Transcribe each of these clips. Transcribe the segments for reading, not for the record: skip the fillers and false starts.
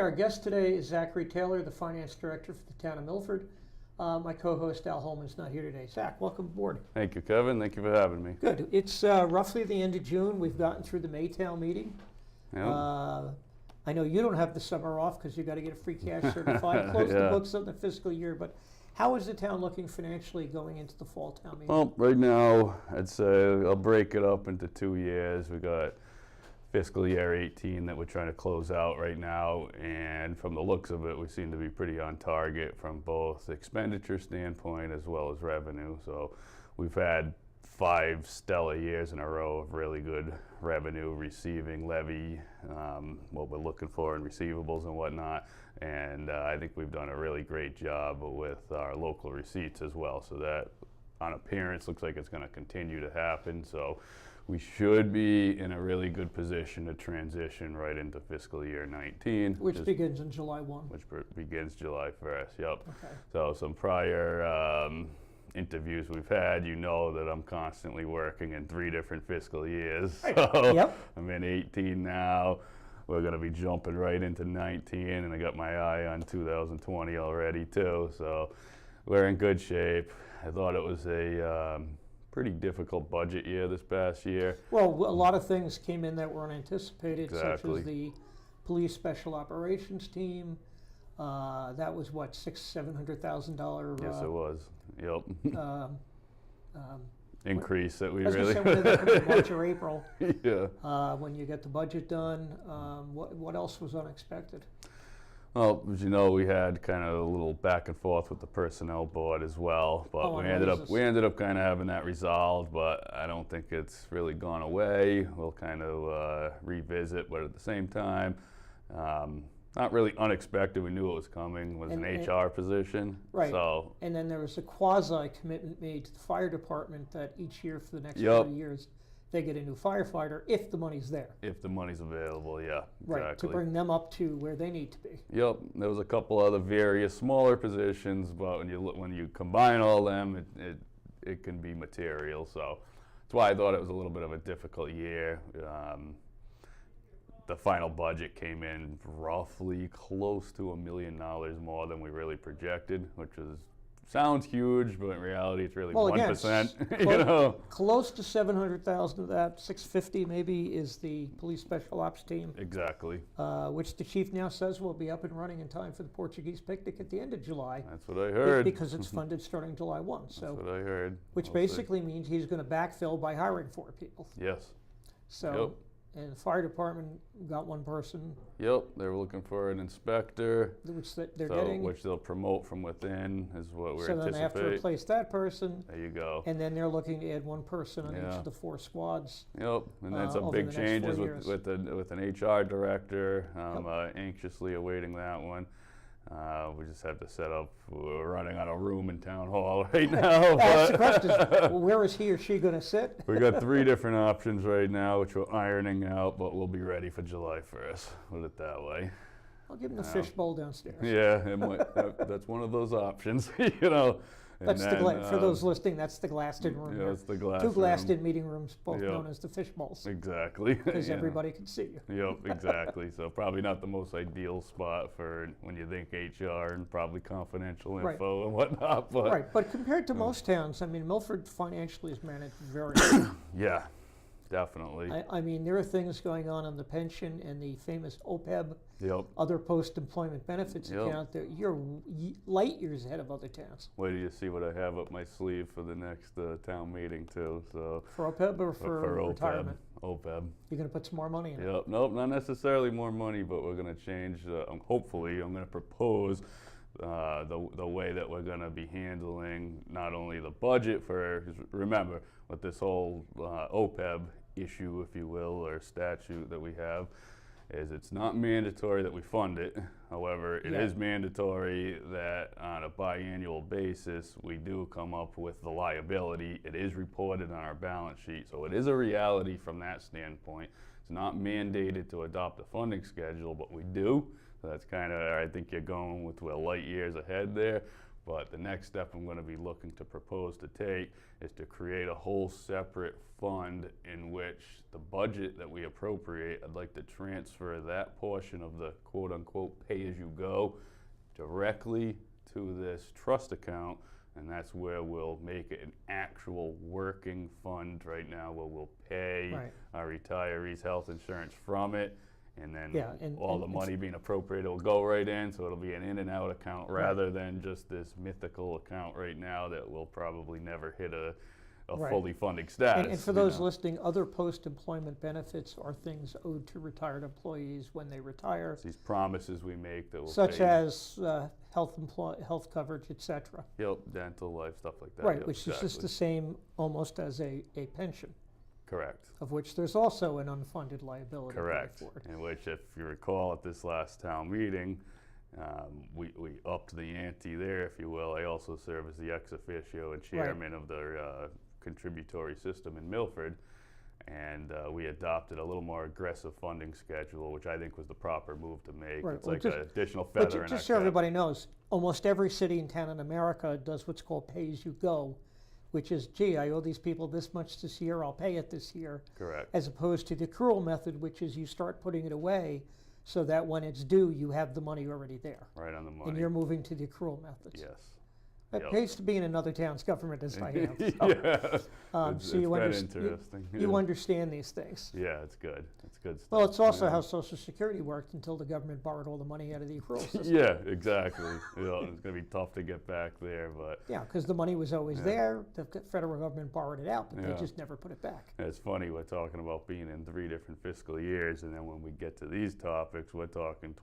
our guest today is Zachary Taylor, the Finance Director for the town of Milford. My co-host Al Holman's not here today. Zach, welcome aboard. Thank you, Kevin. Thank you for having me. Good. It's roughly the end of June. We've gotten through the Maytown meeting. Yeah. I know you don't have the summer off because you got to get free cash certified, close the books of the fiscal year, but how is the town looking financially going into the fall town meeting? Well, right now, I'd say I'll break it up into 2 years. We got fiscal year 18 that we're trying to close out right now, and from the looks of it, we seem to be pretty on target from both expenditure standpoint as well as revenue. So we've had 5 stellar years in a row of really good revenue, receiving levy, what we're looking for in receivables and whatnot. And I think we've done a really great job with our local receipts as well. So that, on appearance, looks like it's going to continue to happen. So we should be in a really good position to transition right into fiscal year 19. Which begins on July 1. Which begins July 1st, yep. Okay. So some prior interviews we've had, you know that I'm constantly working in 3 different fiscal years. Right. So Yep. I'm in 18 now. We're going to be jumping right into 19, and I got my eye on 2020 already too. So we're in good shape. I thought it was a pretty difficult budget year this past year. Well, a lot of things came in that weren't anticipated, such Exactly. as the police special operations team. That was what, $600,000-$700,000. Yes, it was. Yep. Um, Increase that we I was really. going to say, when did that come in, March or April? Yeah. When you get the budget done, what else was unexpected? Well, as you know, we had kind of a little back and forth with the personnel board as well, but we ended up kind of having that resolved. But I don't think it's really gone away. We'll kind of revisit, but at the same time, not really unexpected. We knew it was coming. Was an HR position, right? So, and then there was a quasi commitment made to the fire department that each year for the next 4 years they get a new firefighter if the money's there. If the money's available, yeah, right, exactly. to bring them up to where they need to be. Yep, there was a couple other various smaller positions, but when you combine all them, it can be material. So that's why I thought it was a little bit of a difficult year. The final budget came in roughly close to $1 million more than we really projected, which sounds huge, but in reality, it's really 1%. You know, close to 700,000 of that, 650 maybe, is the police special ops team. Exactly. Which the chief now says will be up and running in time for the Portuguese picnic at the end of July. That's what I heard. Because it's funded starting July 1. So that's what I heard. Which basically means he's going to backfill by hiring 4 people. Yes. So. Yep. And the fire department got 1 person. Yep, they were looking for an inspector. Which they're getting. Which they'll promote from within is what we're anticipating. So then they have to replace that person. There you go. And then they're looking to add 1 person on each of the 4 squads. Yep, and then some big changes with an HR director. I'm anxiously awaiting that one. We just have to set up. We're running out of room in town hall right now. That's the question. Well, where is he or she going to sit? We got 3 different options right now, which we're ironing out, but we'll be ready for July 1st. Put it that way. I'll give him the fishbowl downstairs. Yeah, that's one of those options, you know. That's for those listening, that's the glassed-in room. Yeah, that's the glass 2 glassed-in meeting rooms, both known as the fish bowls. Exactly. Because everybody can see you. Yep, exactly. So probably not the most ideal spot for when you think HR and probably confidential info and whatnot. But right, but compared to most towns, I mean, Milford financially is managed very well. Yeah. Definitely. I mean, there are things going on the pension and the famous OPEB, other post-employment benefits account. You're light years ahead of other towns. Wait till you see what I have up my sleeve for the next town meeting too. So for OPEB or for retirement? OPEB. You're going to put some more money in it? Yep. Nope, not necessarily more money, but we're going to change. Hopefully, I'm going to propose the way that we're going to be handling not only the budget for, remember, with this whole OPEB issue, if you will, or statute that we have, is it's not mandatory that we fund it. However, it is mandatory that on a biannual basis, we do come up with the liability. It is reported on our balance sheet. So it is a reality from that standpoint. It's not mandated to adopt a funding schedule, but we do. So that's kind of, I think you're going with light years ahead there. But the next step I'm going to be looking to propose to take is to create a whole separate fund in which the budget that we appropriate, I'd like to transfer that portion of the quote-unquote pay-as-you-go directly to this trust account, and that's where we'll make it an actual working fund right now, where we'll pay our retirees' health insurance from it, and then all the money being appropriated will go right in, so it'll be an in and out account rather than just this mythical account right now that will probably never hit a fully funding status. And for those listening, other post-employment benefits are things owed to retired employees when they retire. It's these promises we make that will such as health coverage, etc. Yep, dental, life, stuff like that. Right, which is just the same almost as a pension. Correct. Of which there's also an unfunded liability. Correct. In which, if you recall, at this last town meeting, we upped the ante there, if you will. I also serve as the ex officio and chairman of the contributory system in Milford, and we adopted a little more aggressive funding schedule, which I think was the proper move to make. It's like an additional feather in our cap. Just so everybody knows, almost every city and town in America does what's called pay-as-you-go, which is, gee, I owe these people this much this year, I'll pay it this year. Correct. As opposed to the accrual method, which is you start putting it away so that when it's due, you have the money already there. Right on the money. And you're moving to the accrual methods. Yes. It pays to be in another town's government as I am. So you interesting. You understand these things. Yeah, it's good. It's good stuff. Well, it's also how Social Security worked until the government borrowed all the money out of the accrual system. Yeah, exactly. It's going to be tough to get back there, but yeah, because the money was always there. The federal government borrowed it out, but they just never put it back. And it's funny, we're talking about being in 3 different fiscal years, and then when we get to these topics, we're talking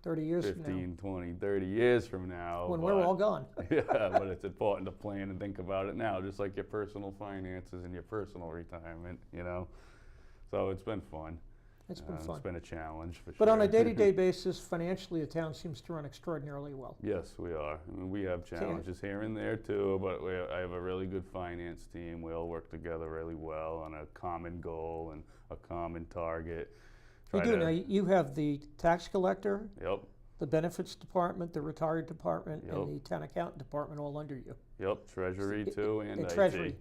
30 years 15, from now. 20, 30 years from now. When we're all gone. Yeah, but it's important to plan and think about it now, just like your personal finances and your personal retirement, So it's been fun. It's been fun. It's been a challenge, for sure. But on a day-to-day basis, financially, the town seems to run extraordinarily well. Yes, we are. I mean, we have challenges here and there, too, but I have a really good finance team. We all work together really well on a common goal and a common target. You do. Now, you have the tax collector, Yep. the benefits department, the retired department, and the town accountant department all under you. Yep, treasury too, and IT. Treasury.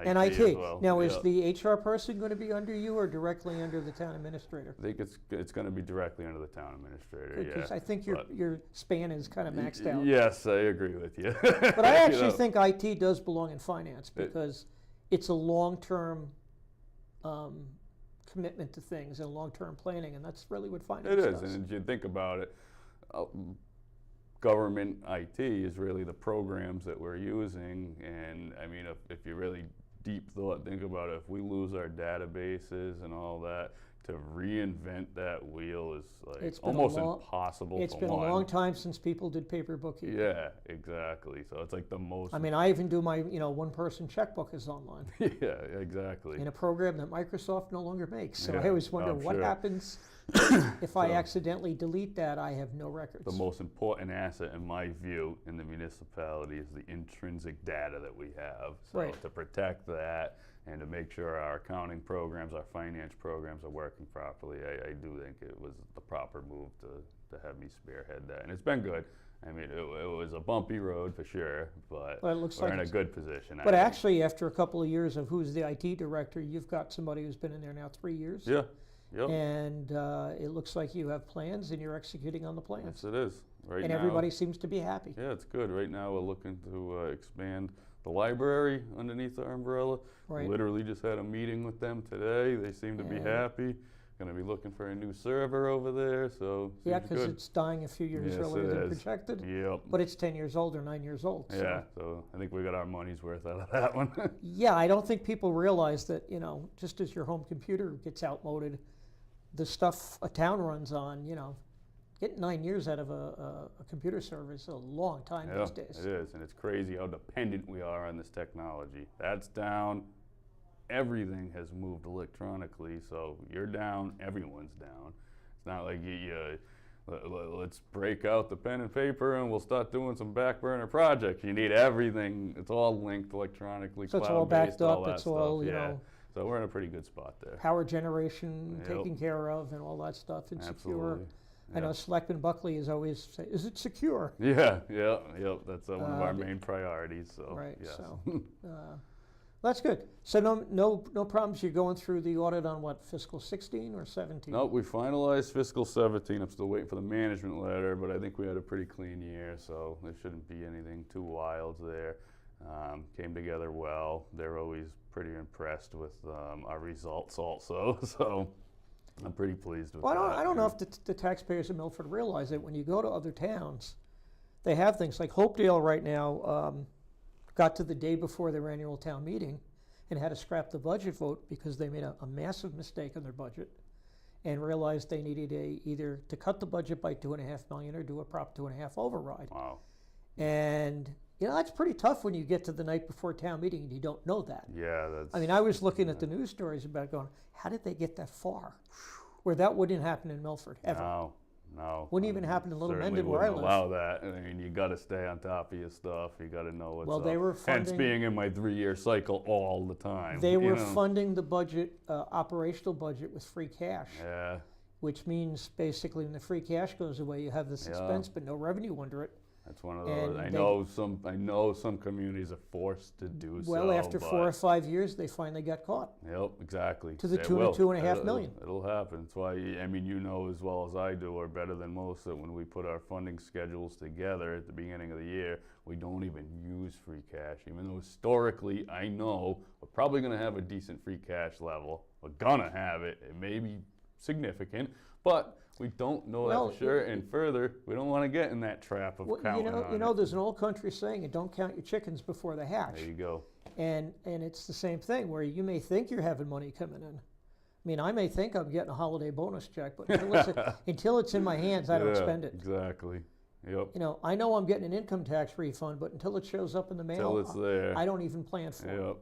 And IT. As well. Now, is the HR person going to be under you or directly under the town administrator? I think it's going to be directly under the town administrator, Because I think your span is kind of maxed out. Yes, I agree with you. But I actually think IT does belong in finance because it's a long-term commitment to things and long-term planning, and that's really what finance does. It is, and if you think about it, government IT is really the programs that we're using, and I mean, if you really deep thought, think about it, if we lose our databases and all that, to reinvent that wheel is like almost impossible. It's been a long time since people did paper bookkeeping. Yeah, exactly. So it's like the most. I mean, I even do my one-person checkbook is online. Yeah, exactly. In a program that Microsoft no longer makes. So I always wonder what happens if I accidentally delete that. I have no records. The most important asset, in my view, in the municipality is the intrinsic data that we have. So to protect that. And to make sure our accounting programs, our finance programs are working properly, I do think it was the proper move to have me spearhead that. And it's been good. I mean, it was a bumpy road for sure, but it looks we're like in a good position. But actually, after a couple of years of who's the IT director, you've got somebody who's been in there now 3 years. Yeah. Yep. And it looks like you have plans and you're executing on the plans. Yes, it is. Right and now, everybody seems to be happy. Yeah, it's good. Right now, we're looking to expand the library underneath our umbrella. Right. Literally just had a meeting with them today. They seem to be happy. Going to be looking for a new server over there, so yeah, because it's dying a few years earlier than projected. Yep. But it's 10 years old or 9 years old. So. Yeah, so I think we got our money's worth out of that one. Yeah, I don't think people realize that, just as your home computer gets outmoded, the stuff a town runs on, getting 9 years out of a computer server is a long time these days. It is, and it's crazy how dependent we are on this technology. That's down. Everything has moved electronically, so you're down, everyone's down. It's not like let's break out the pen and paper and we'll start doing some back burner projects. You need everything. It's all linked electronically, so cloud-based, it's all backed up. all that it's stuff. all, So we're in a pretty good spot there. Power generation taken care of and all that stuff, and secure. I know Selectman Buckley is always say, "Is it secure?" Yeah, that's one of our main priorities, so, Right. yes. So that's good. So no problems. You're going through the audit on what, fiscal 16 or 17? No, we finalized fiscal 17. I'm still waiting for the management letter, but I think we had a pretty clean year, so there shouldn't be anything too wild there. Came together well. They're always pretty impressed with our results also, so I'm pretty pleased with that. I don't know if the taxpayers in Milford realize it. When you go to other towns, they have things like Hopedale right now got to the day before their annual town meeting and had to scrap the budget vote because they made a massive mistake on their budget and realized they needed either to cut the budget by $2.5 million or do a Prop 2.5 override. Wow. And that's pretty tough when you get to the night before town meeting and you don't know that. Yeah, that's. I mean, I was looking at the news stories about going, how did they get that far? Where that wouldn't happen in Milford, ever. No. Wouldn't even happen in Little Certainly Mendon where I wouldn't live. allow that. I mean, you got to stay on top of your stuff. You got to know what's Well, up. they were Hence funding- being in my 3-year cycle all the time. They were know. funding the budget, operational budget with free cash, Yeah, which means basically when the free cash goes away, you have this expense but no revenue under it. that's one of those. And I they- know some communities are forced to do so. Well, after but 4 or 5 years, they finally got caught. Yep, exactly. To the It tune of will. $2.5 million. It'll happen. That's why, I mean, you know as well as I do, or better than most, that when we put our funding schedules together at the beginning of the year, we don't even use free cash. Even though historically, I know we're probably going to have a decent free cash level. We're going to have it. It may be significant, but we don't know Well, that for sure. And further, we don't want to get in that trap of Well, counting on you know, it. there's an old country saying, don't count your chickens before they hatch. There you go. And it's the same thing where you may think you're having money coming in. I mean, I may think I'm getting a holiday bonus check, but until it's in my hands, I don't Yeah, spend it. Exactly. Yep. I know I'm getting an income tax refund, but until it shows up in the mail, Until it's there. I don't even plan for it. Yep.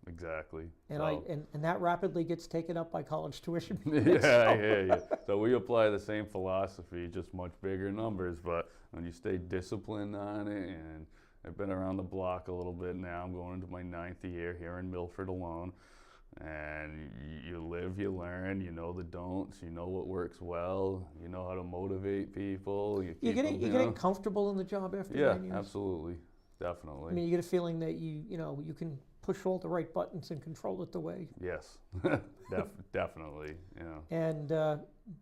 Exactly. And So- and that rapidly gets taken up by college tuition. Yeah, I hear you. So we apply the same philosophy, just much bigger numbers. But when you stay disciplined on it, and I've been around the block a little bit now. I'm going into my 9th year here in Milford alone. And you live, you learn, you know the don'ts, you know what works well, you know how to motivate people. You're getting comfortable in the job after 9 years. Absolutely, definitely. I mean, you get a feeling that you can push all the right buttons and control it the way. Yes, definitely. Yeah. And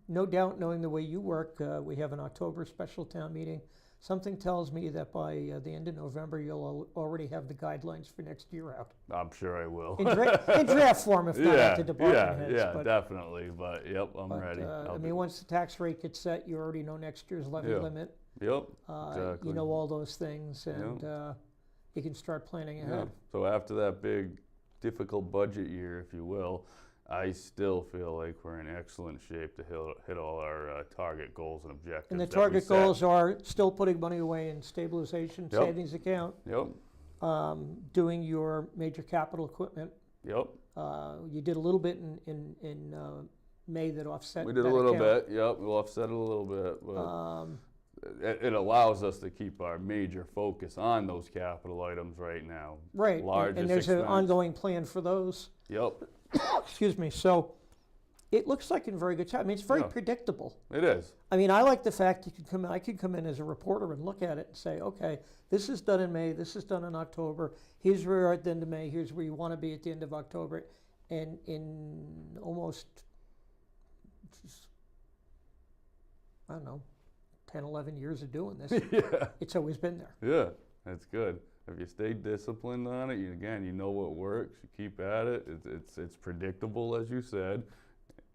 no doubt, knowing the way you work, we have an October special town meeting. Something tells me that by the end of November, you'll already have the guidelines for next year out. I'm sure I will. In draft form, if not at the department heads. Yeah, definitely. But yep, I'm ready. I mean, once the tax rate gets set, you already know next year's levy limit. Yep, exactly. You know all those things, and you can start planning ahead. So after that big, difficult budget year, if you will, I still feel like we're in excellent shape to hit all our target goals and objectives. And the that we target set. goals are still putting money away in stabilization savings account, Yep. doing your major capital equipment. Yep. You did a little bit in May that offset. We did that a little account. bit. Yep. We'll offset it a little bit, but it allows us to keep our major focus on those capital items right now. Right, Largest and there's an expense. ongoing plan for those. Yep. Excuse me. So it looks like in very good shape. I mean, it's very Yeah. predictable. It is. I mean, I like the fact I could come in as a reporter and look at it and say, okay, this is done in May, this is done in October, here's where we are at the end of May, here's where you want to be at the end of October. And in almost, I don't know, 10, 11 years of doing this, Yeah. it's always been there. Yeah. That's good. If you stay disciplined on it, you know what works. You keep at it. It's predictable, as you said,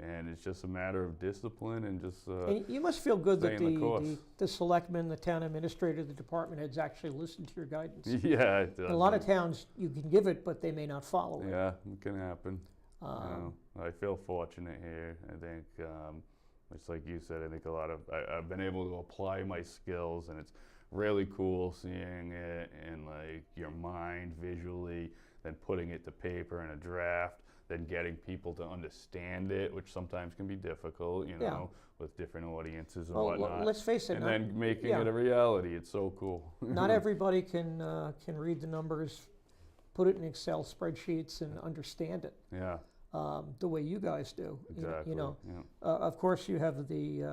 and it's just a matter of discipline and just. And you must feel good that staying the course. the selectmen, the town administrator, the department heads actually listen to your guidance. Yeah, it does. In a lot of towns, you can give it, but they may not follow it. Yeah, it can happen. I feel fortunate here. I think, it's like you said. I think I've been able to apply my skills, and it's really cool seeing it in like your mind visually, then putting it to paper in a draft, then getting people to understand it, which sometimes can be difficult, with different audiences and whatnot. Let's face it. And then making it a reality. It's so cool. Not everybody can read the numbers, put it in Excel spreadsheets, and understand it. Yeah. the way you guys do. Exactly. Yeah. Of course, you have you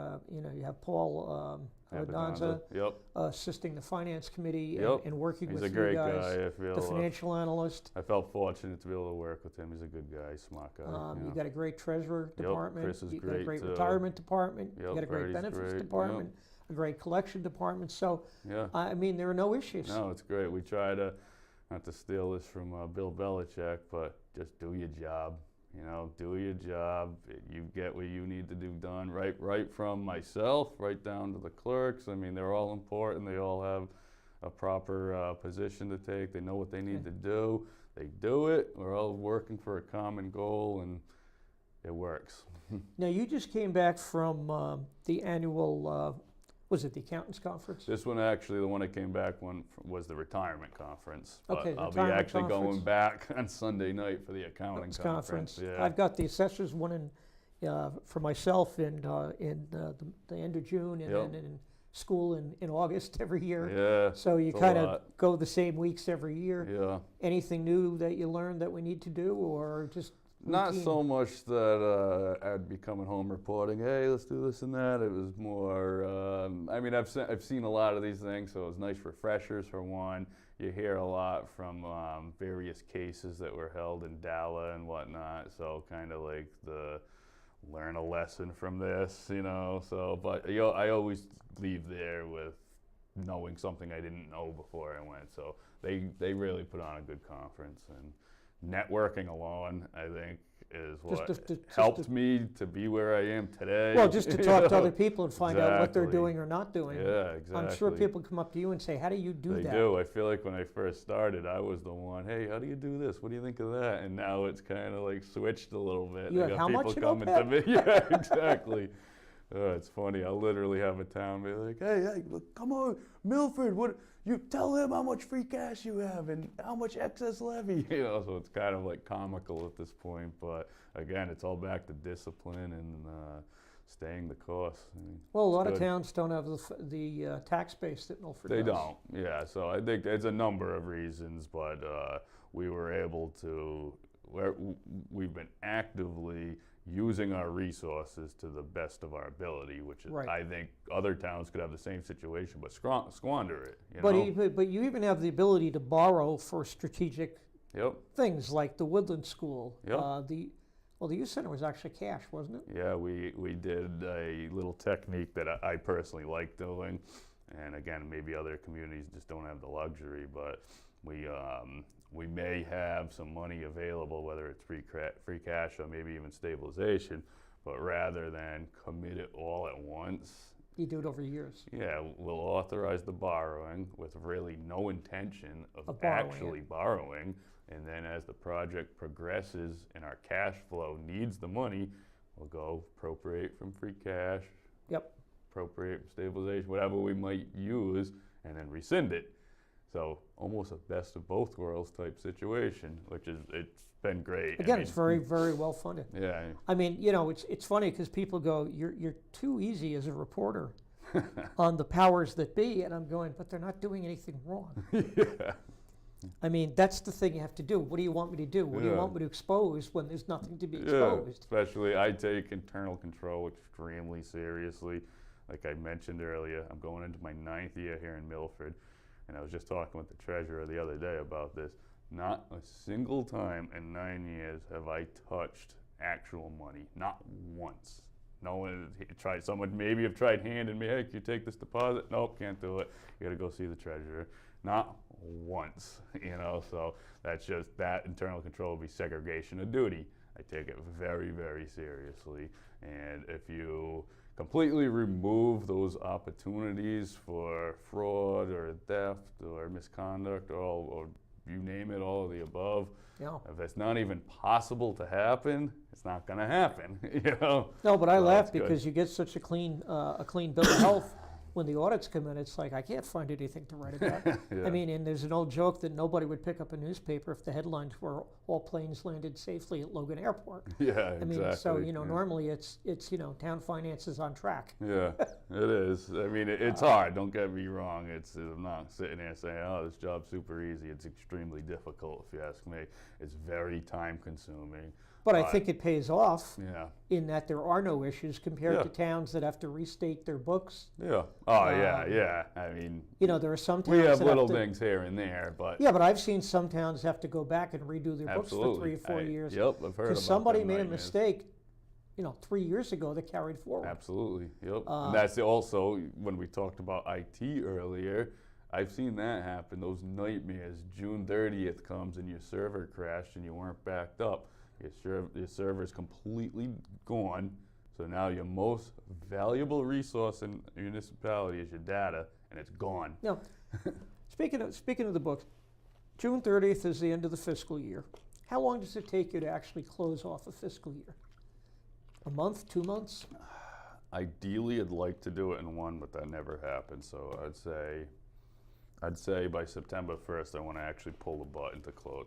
have Paul Abendanza Yep. assisting the finance committee Yep. and working He's with a great you guys. guy. I feel The financial analyst. I felt fortunate to be able to work with him. He's a good guy, smart guy. You got a great treasurer department. Chris is You got a great, great too. retirement department. You Yep, got a great Brady's benefits great. department. A great collection department. So, Yeah. I mean, there are no issues. No, it's great. We try to, not to steal this from Bill Belichick, but just do your job. Do your job. You get what you need to do done. Right from myself, right down to the clerks. I mean, they're all important. They all have a proper position to take. They know what they need to do. They do it. We're all working for a common goal, and it works. Now, you just came back from the annual, was it the accountants conference? This one, actually, the one that came back was the retirement conference. But Okay, the I'll be retirement actually conference. going back on Sunday night for the accounting conference. Yeah. I've got the assessors one for myself in the end of June, and Yep. then in school in August every year. Yeah. So you it's a kind of lot. go the same weeks every year. Yeah. Anything new that you learned that we need to do, or just Not routine? so much that I'd be coming home reporting, hey, let's do this and that. It was more, I mean, I've seen a lot of these things, so it was nice refreshers for one. You hear a lot from various cases that were held in Dalla and whatnot, so kind of like learn a lesson from this, So, but I always leave there with knowing something I didn't know before I went. So they really put on a good conference, and networking alone, I think, is what helped me to be where I am today. Well, just to talk to other people and find out what they're Exactly. doing or not doing. Yeah, exactly. I'm sure people come up to you and say, "How do you do They that?" do. I feel like when I first started, I was the one, hey, how do you do this? What do you think of that? And now it's kind of like switched a little bit. You They have got how much people in coming to me. Yeah, exactly. It's funny. I'll literally have a town be like, hey, look, come on, Milford, you tell him how much free cash you have and how much excess levy. So it's kind of like comical at this point. But again, it's all back to discipline and staying the course. I mean, Well, a lot good. of towns don't have the tax base that Milford They does. don't, yeah. So I think it's a number of reasons, but we were able to, we've been actively using our resources to the best of our ability, which is, Right. I think other towns could have the same situation, but squander it. But you even have the ability to borrow for strategic Yep. things like the Woodland School. Yep. The youth center was actually cash, wasn't it? Yeah, we did a little technique that I personally like doing, and again, maybe other communities just don't have the luxury, but we may have some money available, whether it's free cash or maybe even stabilization, but rather than commit it all at once, You do it over years. yeah, we'll authorize the borrowing with really no intention of Of borrowing actually borrowing. And then as the project progresses and our cash flow needs the money, we'll go appropriate from free cash, Yep. appropriate from stabilization, whatever we might use, and then rescind it. So almost a best of both worlds type situation, it's been great. Again, it's very, very well funded. Yeah. I mean, it's funny because people go, "You're too easy as a reporter on the powers that be," and I'm going, "But they're not doing anything wrong." Yeah. I mean, that's the thing you have to do. What do you want me to do? What do you Yeah. want me to expose when there's nothing to be Yeah, exposed? especially I take internal control extremely seriously. Like I mentioned earlier, I'm going into my 9th year here in Milford, and I was just talking with the treasurer the other day about this. Not a single time in 9 years have I touched actual money, not once. No one tried, someone maybe have tried handing me, hey, can you take this deposit? Nope, can't do it. You gotta go see the treasurer. Not once, so that's just, that internal control would be segregation of duty. I take it very, very seriously. And if you completely remove those opportunities for fraud or theft or misconduct or you name it, all of the above, Yeah. if it's not even possible to happen, it's not going to happen. No, but I So laugh it's good. because you get such a clean bill of health. When the audits come in, it's like, I can't find anything to write about. Yeah. I mean, and there's an old joke that nobody would pick up a newspaper if the headlines were all planes landed safely at Logan Airport. Yeah, I mean, exactly. so, yeah. normally it's town finances on track. Yeah, it is. I mean, it's hard. Don't get me wrong. I'm not sitting there saying, "Oh, this job's super easy." It's extremely difficult, if you ask me. It's very time consuming. But I think it pays off Yeah. in that there are no issues compared Yeah. to towns that have to restate their books. Yeah. Oh, yeah. I mean, There are some towns we have that little have to, things here and there, but Yeah, but I've seen some towns have to go back and redo their books for absolutely. 3 or 4 years. Yep, I've heard about Because somebody them made a nightmares. mistake, 3 years ago that carried forward. Absolutely. Yep. And that's also when we talked about IT earlier. I've seen that happen. Those nightmares. June 30th comes and your server crashed and you weren't backed up. Your server's completely gone. So now your most valuable resource in a municipality is your data, and it's gone. Now, speaking of the books, June 30th is the end of the fiscal year. How long does it take you to actually close off a fiscal year? A month, 2 months? Ideally, I'd like to do it in one, but that never happens. So I'd say by September 1st, I want to actually pull the button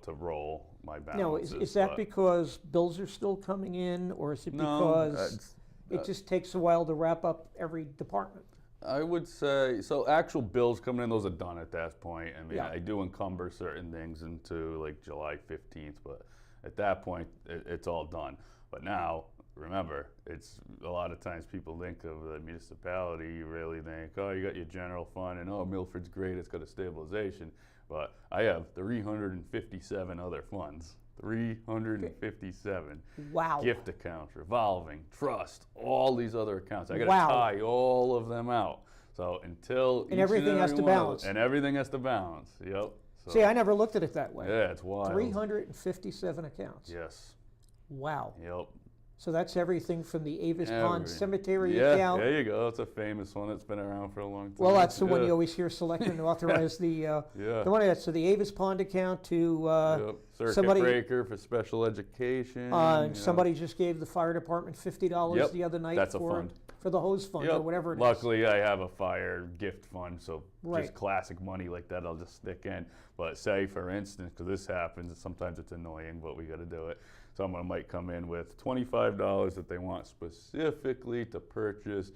to roll my balances. Now, is that because bills are still coming in, or is it because it just takes a while to wrap up every department? I would say, so actual bills coming in, those are done at that point. I mean, Yeah. I do encumber certain things into like July 15th, but at that point, it's all done. But now, remember, it's a lot of times people think of the municipality, you really think, oh, you got your general fund, and oh, Milford's great, it's got a stabilization. But I have 357 other funds. 357. Wow. Gift accounts, revolving, trust, all these other accounts. I got to Wow. tie all of them out. So until And everything has to balance. And everything has to balance. Yep. So, See, I never looked at it that way. yeah, it's wild. 357 accounts. Yes. Wow. Yep. So that's everything from the Avis Pond Cemetery Yeah, account. there you go. It's a famous one that's been around for a long time. Well, that's the one Yeah. you always hear selecting to authorize the Yeah. the one that's so the Avis Pond account to Yep. Circuit somebody- breaker for special education. somebody just gave the fire department $50 Yep, the other night that's a for fund. for the hose fund Yep. or whatever it is. Luckily, I have a fire gift fund, so Right. just classic money like that I'll just stick in. But say, for instance, because this happens, sometimes it's annoying, but we got to do it. Someone might come in with $25 that they want specifically to purchase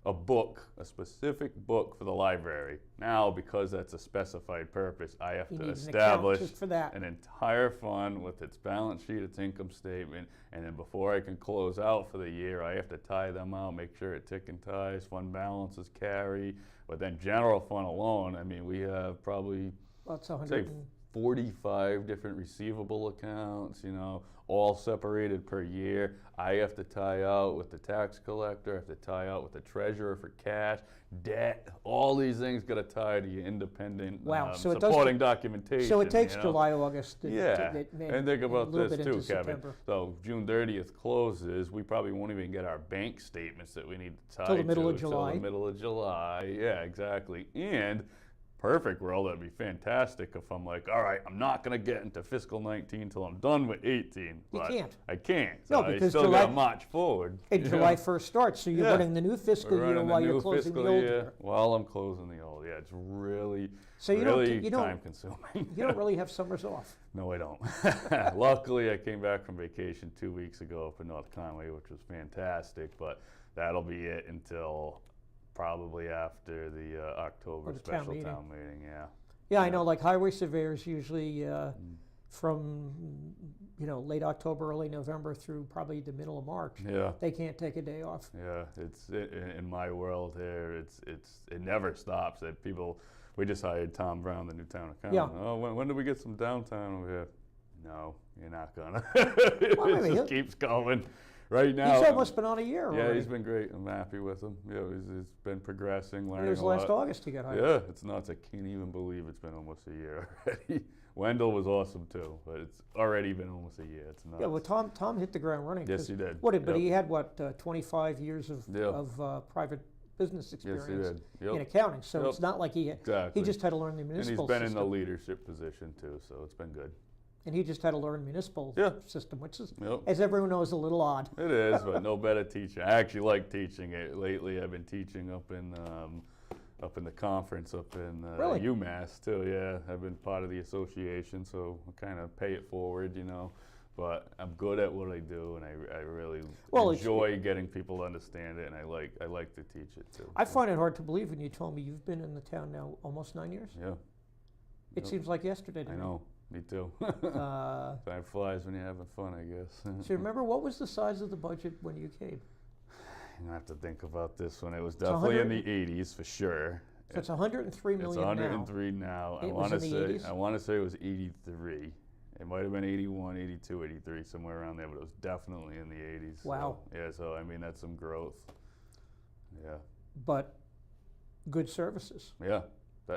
a book, a specific book for the library. Now, because that's a specified purpose, I have You to need an account establish just for that. an entire fund with its balance sheet, its income statement, and then before I can close out for the year, I have to tie them out, make sure it tick and ties, fund balances carry. But then general fund alone, I mean, we have probably, That's say, 100. 45 different receivable accounts, all separated per year. I have to tie out with the tax collector, I have to tie out with the treasurer for cash, debt, all these things got to tie to your independent Wow, so it does supporting ta- documentation. So it takes you know? July, August. Yeah, and think about a little this bit too, into Kevin. September. So June 30th closes, we probably won't even get our bank statements that we need to tie Till the middle to of July. Till the middle of July, yeah, exactly. And perfect world, that'd be fantastic if I'm like, all right, I'm not gonna get into fiscal 19 till I'm done with 18. You But can't. I can't. No, So I because still July- gotta march forward. And you July know? 1st starts, so you're Yeah. running the new fiscal We're year running the while you're new closing the fiscal old year year. while I'm closing the old. Yeah, it's really, So you don't- really you don't- time consuming. You don't really have summers off. No, I don't. Luckily, I came back from vacation 2 weeks ago up in North Conway, which was fantastic, but that'll be it until probably after the October Or the town special meeting. town meeting, yeah. Yeah, I know, like highway surveyors usually from, late October, early November through probably the middle of March. Yeah. They can't take a day off. Yeah, in my world here, it never stops. That people, we just hired Tom Brown, the new town accountant. Yeah. Oh, when do we get some downtime over here? No, you're not gonna. Well, I mean, it just keeps going. Right now. He's almost been on a year Yeah, already. he's been great. I'm happy with him. Yeah, he's been progressing, It learning was a last lot. August he got hired. Yeah, it's nuts. I can't even believe it's been almost a year already. Wendell was awesome too, but it's already been almost a year. It's nuts. Yeah, well, Tom hit the ground running. Yes, 'cause he did. But Yep. he had, 25 years of, Yeah. of private business Yes, he experience did. Yep. in accounting. So Yep. it's not like Exactly. he just had to learn the And he's municipal been in system. the leadership position too, so it's been good. And he just had to learn municipal Yeah. system, which is, Yep. as everyone knows, a little odd. It is, but no better teacher. I actually like teaching it. Lately, I've been teaching up in the conference up in Really? UMass too. Yeah, I've been part of the association, so I kind of pay it forward, But I'm good at what I do, and I really Well, it's- enjoy getting people to understand it, and I like to teach it too. I find it hard to believe when you told me you've been in the town now almost 9 years. Yeah, It Yep. seems like yesterday to I me. know. Me too. Uh, Time flies when you're having fun, I guess. so remember, what was the size of the budget when you came? I'm gonna have to think about this one. It was It's definitely in 100 the 80s for sure. So it's 103 It's million 103 now. It was in the 80s? I want to say it was 83. It might have been 81, 82, 83, somewhere around there, but it was definitely in the 80s. Wow. So, yeah, so I mean that's some growth. Yeah. now, but good services. Yeah.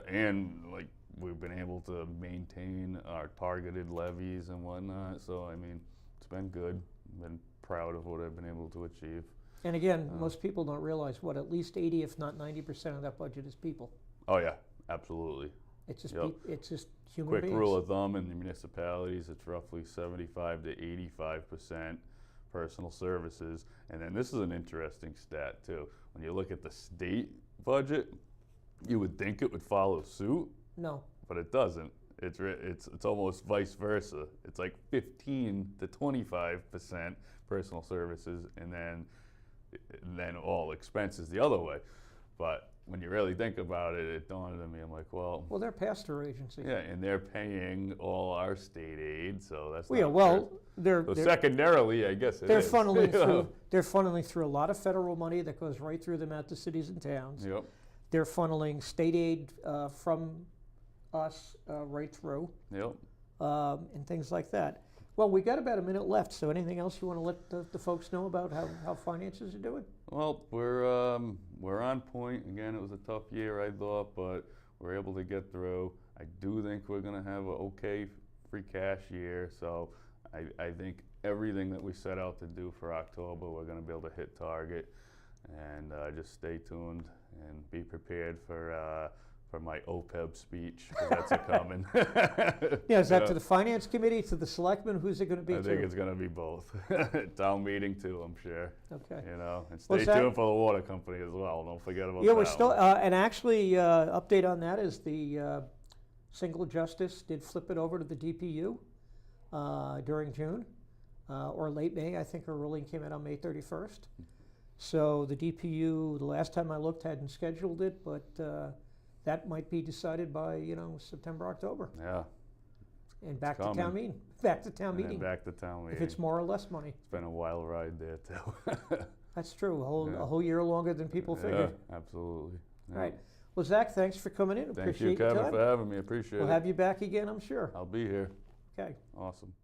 And like we've been able to maintain our targeted levies and whatnot. So I mean it's been good. Been proud of what I've been able to achieve. And again, most people don't realize what at least 80, if not 90% of that budget is people. Oh yeah, absolutely. It's just Yep. it's just human Quick beings. rule of thumb in the municipalities, it's roughly 75 to 85% personal services. And then this is an interesting stat too. When you look at the state budget, you would think it would follow suit, No, but it doesn't. It's almost vice versa. It's like 15 to 25% personal services, and then all expenses the other way. But when you really think about it, it dawned on me. I'm like, well, well, they're pass-through agencies. yeah, and they're paying all our state aid, so that's Well, yeah, not well, fair. So secondarily, I guess they're is. funneling You know? through. They're funneling through a lot of federal money that goes right through them out to cities and towns. Yep. They're funneling state aid from us right through, Yep. and things like that. Well, we got about a minute left, so anything else you want to let the folks know about how finances are doing? Well, we're on point. Again, it was a tough year, I thought, but we're able to get through. I do think we're going to have an okay free cash year, so I think everything that we set out to do for October, we're going to be able to hit target. And just stay tuned and be prepared for my OPEB speech, because that's a coming. Yeah, is that to the finance committee, to the selectmen? Who's it going to be I to? think it's going to be both. Town meeting too, I'm sure. Okay. You know, and Well, stay Zach- tuned for the water company as well. Don't forget about Yeah, that. we're still, one. and actually, update on that is the single justice did flip it over to the DPU during June, or late May. I think her ruling came out on May 31st. So the DPU, the last time I looked, hadn't scheduled it, but that might be decided by, September, October. Yeah. And back to coming. town meeting. Back to town And then meeting. back to town meeting. If it's more or less money. It's been a wild ride there too. That's true. Yeah. A whole year longer than people figured. Yeah, absolutely. Yeah. All right. Well, Zach, thanks for coming in. Thank Appreciate you, your Kevin, time. for having me. Appreciate We'll it. have you back again, I'm sure. I'll be here. Okay. Awesome.